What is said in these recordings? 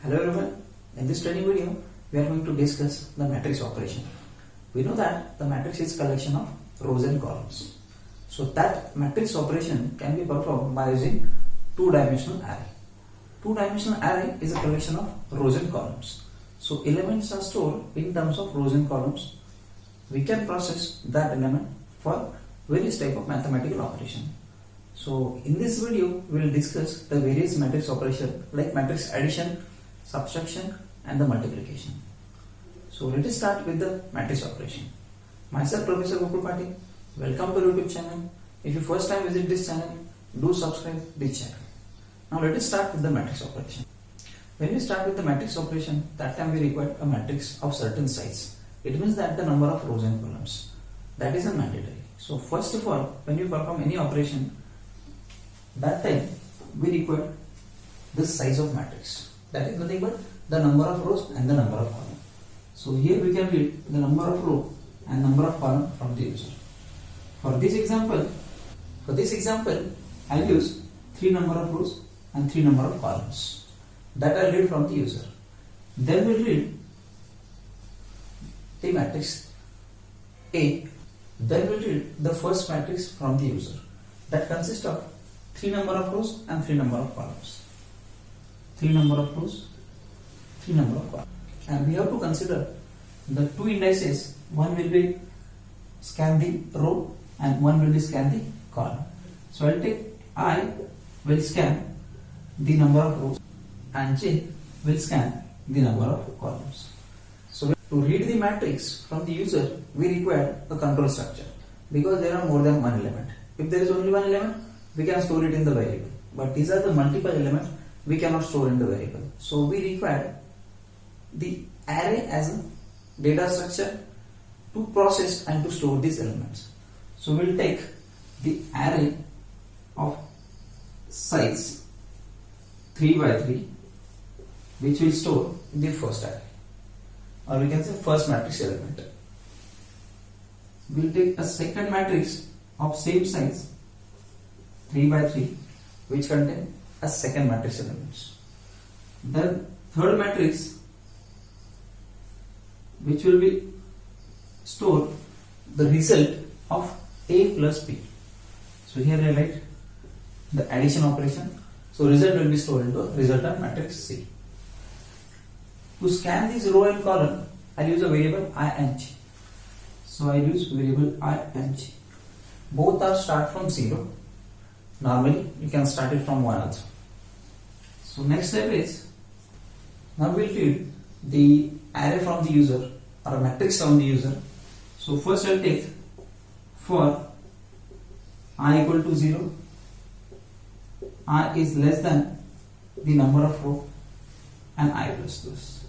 Hello everyone, in this training video we are going to discuss the matrix operation. We know that the matrix is collection of rows and columns. So that matrix operation can be performed by using two-dimensional array. Two-dimensional array is a collection of rows and columns. So elements are stored in terms of rows and columns. We can process that element for various type of mathematical operation. So in this video we will discuss the various matrix operation like matrix addition, subtraction and the multiplication. So let us start with the matrix operation. Myself Professor Gokul Patil. Welcome to YouTube channel. If you first time visit this channel, do subscribe this channel. Now let us start with the matrix operation. When we start with the matrix operation, that time we require a matrix of certain size. It means that the number of rows and columns. That is a mandatory. So first of all, when you perform any operation, that time we require the size of matrix. That is nothing but the number of rows and the number of columns. So here we can read the number of row and number of column from the user. For this example, I will use 3 number of rows and 3 number of columns. That I will read from the user. Then we will read the matrix A. Then we will read the first matrix from the user. That consists of 3 number of rows and 3 number of columns. 3 number of rows, 3 number of columns. And we have to consider the two indices. One will be scan the row and one will be scan the column. So I will take I will scan the number of rows and J will scan the number of columns. So to read the matrix from the user, we require a control structure because there are more than one element. If there is only one element, we can store it in the variable. But these are the multiple elements we cannot store in the variable. So we require the array as a data structure to process and to store these elements. So we will take the array of size 3 by 3 which will store the first array, or we can say first matrix element. We will take a second matrix of same size 3 by 3 which contain a second matrix elements. Then third matrix which will be store the result of A plus B. So here I write the addition operation. So result will be stored into resultant matrix C. To scan this row and column, I use a variable ing. So I use variable ing. Both are start from 0. Normally you can start it from 1 also. So next step is, now we will read the array from the user or a matrix from the user. So first I will take for I equal to 0, I is less than the number of row and I plus this.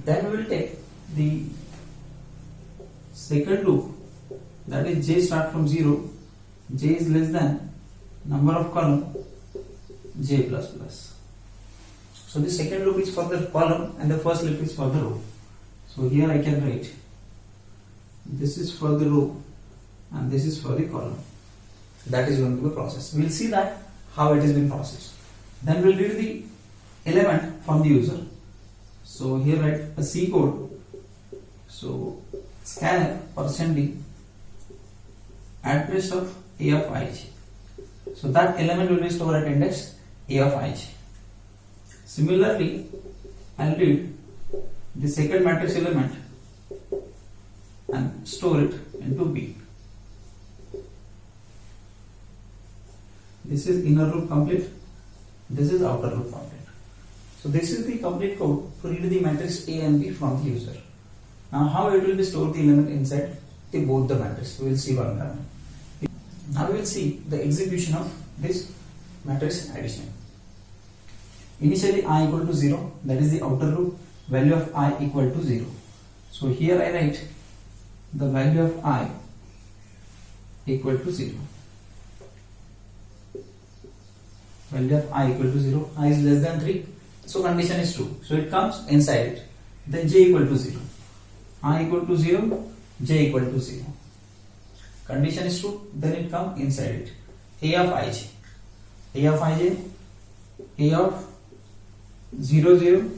Then we will take the second loop, that is j start from 0, j is less than number of column j plus plus. So the second loop is for the column and the first loop is for the row. So here I can write this is for the row and this is for the column. That is going to be processed. We will see that how it is being processed. Then we will read the element from the user. So here write a C code. So scanf %d address of A of ij. So that element will be stored at index A of ij. Similarly, I will read the second matrix element and store it into B. This is inner loop complete. This is outer loop complete. So this is the complete code to read the matrix A and B from the user. Now how it will be stored the element inside both the matrix. We will see one by one. Now we will see the execution of this matrix addition. Initially I equal to 0, that is the outer loop, value of I equal to 0. So here I write the value of I equal to 0. Value of I equal to 0, I is less than 3, so condition is true. So it comes inside it. Then j equal to 0. I equal to 0, j equal to 0. Condition is true, then it comes inside it. A of ij. A of ij A of 0 0.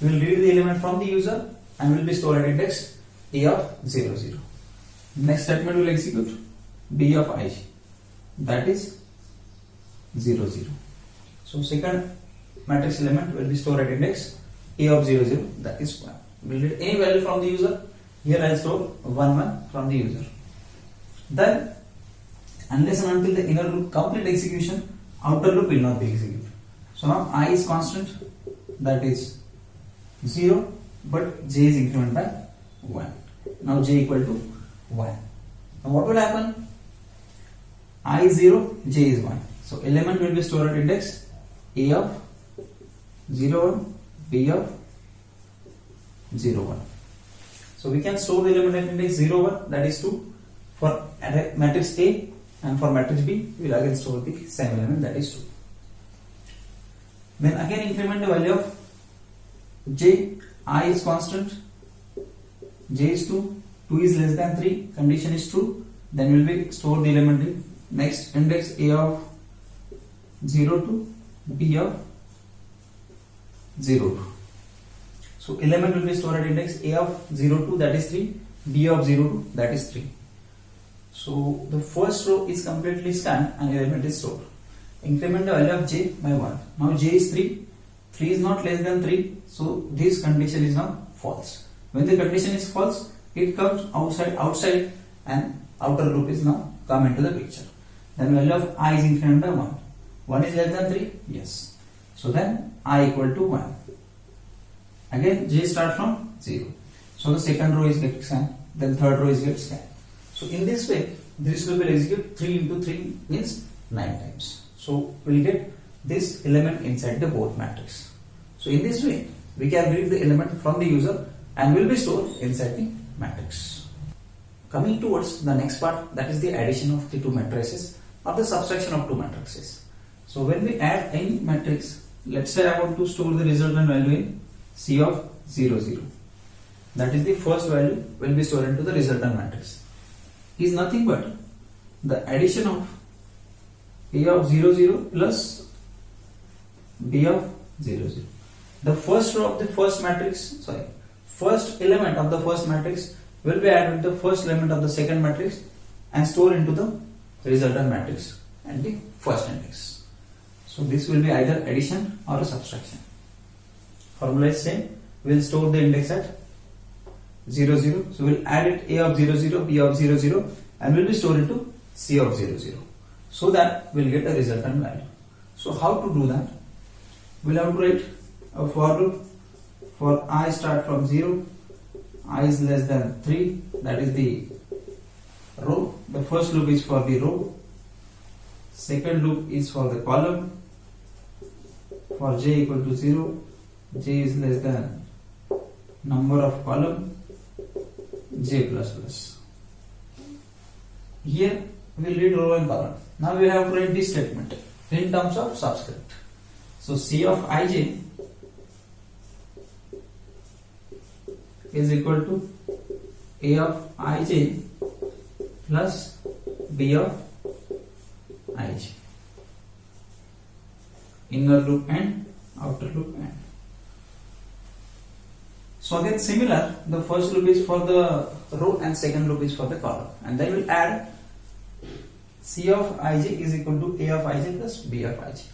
We will read the element from the user and will be stored at index A of 0 0. Next statement will execute B of I, that is 0 0. So second matrix element will be stored at index A of 0 0, that is 1. We will read any value from the user. Here I will store 1 1 from the user. Then unless and until the inner loop complete execution, outer loop will not be executed. So now I is constant, that is 0, but j is incremented by 1. Now j equal to 1. Now what will happen? I is 0, j is 1. So element will be stored at index A of 0 1, B of 0 1. So we can store the element at index 0 1, that is 2 for matrix A, and for matrix B we will again store the same element, that is 2. Then again increment the value of j. I is constant, j is 2, 2 is less than 3, condition is true. Then we will be store the element in next index A of 0 2, B of 0 2. So element will be stored at index A of 0 2, that is 3, B of 0 2, that is 3. So the first row is completely scanned and element is stored. Increment the value of j by 1. Now j is 3, 3 is not less than 3, so this condition is now false. When the condition is false, it comes outside and outer loop is now come into the picture. Then value of I is incremented by 1. 1 is less than 3? Yes. So then I equal to 1. Again j start from 0. So the second row is get scanned, then third row is get scanned. So in this way, this loop will execute 3 into 3 means 9 times. So we will get this element inside the both matrix. So in this way, we can read the element from the user and will be stored inside the matrix. Coming towards the next part, that is the addition of the two matrices or the subtraction of two matrices. So when we add any matrix, let's say I want to store the resultant value in C of 0 0. That is the first value will be stored into the resultant matrix. Is nothing but the addition of A of 0 0 plus B of 0 0. The first row of the first matrix, first element of the first matrix will be added with the first element of the second matrix and stored into the resultant matrix and the first index. So this will be either addition or a subtraction. Formula is same. We will store the index at 0 0. So we will add it A of 0 0, B of 0 0 and will be stored into C of 0 0. So that we will get a resultant value. So how to do that? We will have to write a for loop for I start from 0, I is less than 3, that is the row. The first loop is for the row, second loop is for the column. For j equal to 0, j is less than number of column j plus plus. Here we will read row and column. Now we have to write this statement in terms of subscript. So C of ij is equal to A of ij plus B of ij. Inner loop and outer loop and. So again similar, the first loop is for the row and second loop is for the column, and then we'll add C of ij is equal to A of ij plus B of ij.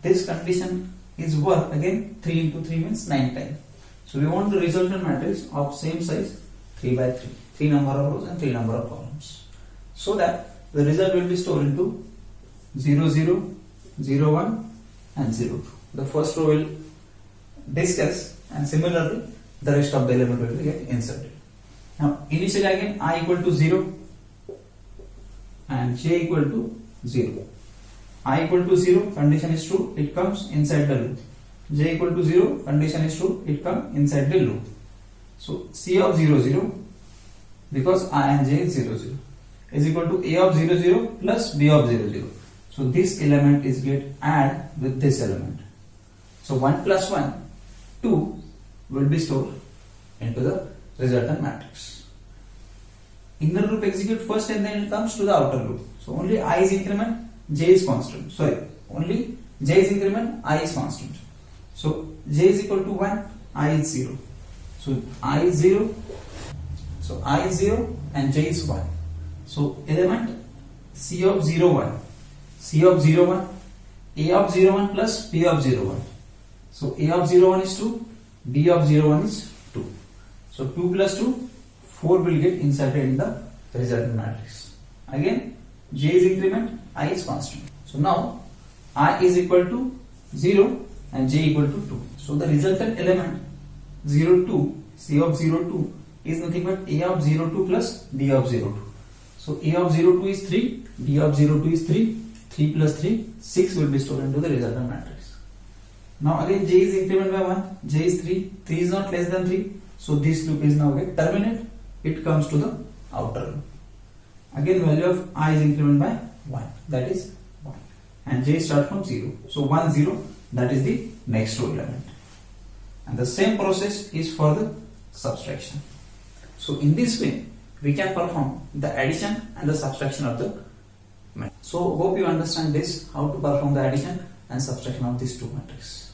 This condition is work again 3 into 3 means 9 times. So we want the resultant matrix of same size 3 by 3, 3 number of rows and 3 number of columns, so that the result will be stored into 0 0, 0 1 and 0 2. The first row will discuss and similarly the rest of the element will get inserted. Now initially again I equal to 0 and j equal to 0. I equal to 0, condition is true, it comes inside the loop. J equal to 0, condition is true, it comes inside the loop. So C of 0 0, because I and j is 0 0, is equal to A of 0 0 plus B of 0 0. So this element is get add with this element. So 1 plus 1, 2 will be stored into the resultant matrix. Inner loop execute first and then it comes to the outer loop. So only I is increment, j is constant. Sorry, only j is increment, I is constant. So j is equal to 1, I is 0. So I is 0. So I is 0 and j is 1. So element C of 0, 1. C of 0, 1. A of 0, 1 plus P of 0, 1. So A of 0, 1 is 2. B of 0, 1 is 2. So 2 plus 2, 4 will get inserted in the resultant matrix. Again, j is increment, I is constant. So now I is equal to 0 and j equal to 2. So the resultant element 0, 2, C of 0, 2 is nothing but A of 0, 2 plus B of 0, 2. So A of 0, 2 is 3, B of 0, 2 is 3, 3 plus 3, 6 will be stored into the resultant matrix. Now again j is increment by 1, j is 3, 3 is not less than 3, so this loop is now get terminate, it comes to the outer loop. Again value of I is increment by 1, that is 1, and j start from 0, so 1, 0, that is the next row element. And the same process is for the subtraction. So in this way we can perform the addition and the subtraction of the matrix. So hope you understand this, how to perform the addition and subtraction of these two matrices.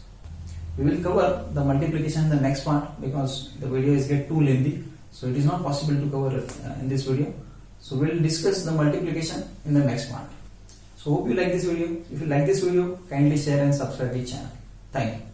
We will cover the multiplication in the next part because the video is get too lengthy, so it is not possible to cover it in this video. So we will discuss the multiplication in the next part. So hope you like this video. If you like this video, kindly share and subscribe the channel. Thank you.